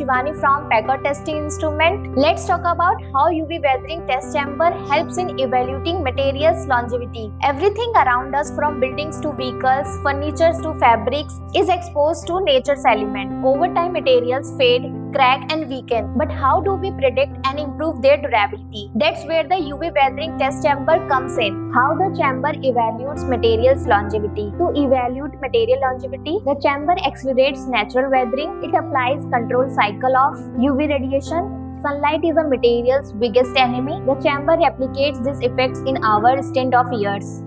Shivani from Pacorr Testing Instrument. Let's talk about how UV weathering test chamber helps in evaluating materials longevity. Everything around us, from buildings to vehicles, furniture to fabrics, is exposed to nature's element. Over time, materials fade, crack and weaken. But how do we predict and improve their durability? That's where the UV weathering test chamber comes in. How the chamber evaluates materials longevity. To evaluate material longevity, the chamber accelerates natural weathering. It applies control cycle of UV radiation. Sunlight is a material's biggest enemy. The chamber replicates these effects in hours instead of years.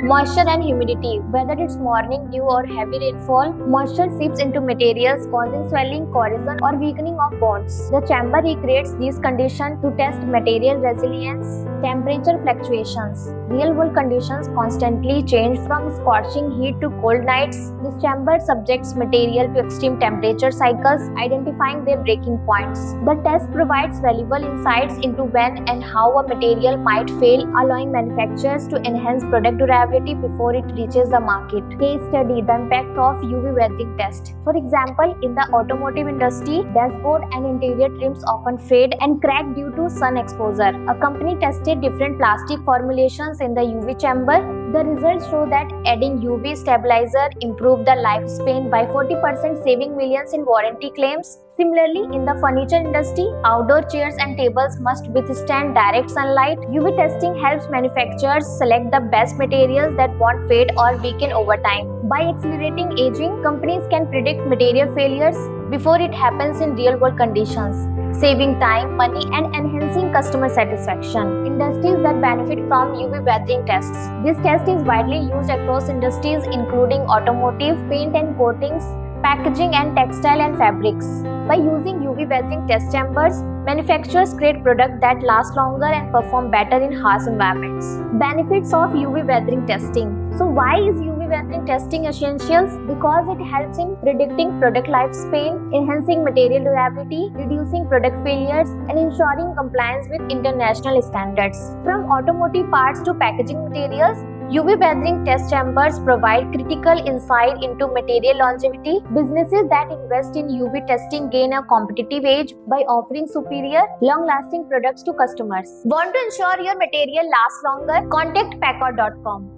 Moisture and humidity. Whether it's morning dew or heavy rainfall, moisture seeps into materials, causing swelling, corrosion, or weakening of bonds. The chamber recreates these conditions to test material resilience. Temperature fluctuations. Real-world conditions constantly change, from scorching heat to cold nights. This chamber subjects material to extreme temperature cycles, identifying their breaking points. The test provides valuable insights into when and how a material might fail, allowing manufacturers to enhance product durability before it reaches the market. Case study: the impact of UV weathering test. For example, in the automotive industry, dashboard and interior trims often fade and crack due to sun exposure. A company tested different plastic formulations in the UV chamber. The results show that adding UV stabilizer improved the lifespan by 40%, saving millions in warranty claims. Similarly, in the furniture industry, outdoor chairs and tables must withstand direct sunlight. UV testing helps manufacturers select the best materials that won't fade or weaken over time. By accelerating aging, companies can predict material failures before it happens in real-world conditions, saving time, money, and enhancing customer satisfaction. Industries that benefit from UV weathering tests. This test is widely used across industries including automotive, paint and coatings, packaging, and textile and fabrics. By using UV weathering test chambers, manufacturers create products that last longer and perform better in harsh environments. Benefits of UV weathering testing. So why is UV weathering testing essential? Because it helps in predicting product lifespan, enhancing material durability, reducing product failures, and ensuring compliance with international standards. From automotive parts to packaging materials, UV weathering test chambers provide critical insight into material longevity. Businesses that invest in UV testing gain a competitive edge by offering superior, long-lasting products to customers. Want to ensure your material lasts longer? Contact Pacorr.com.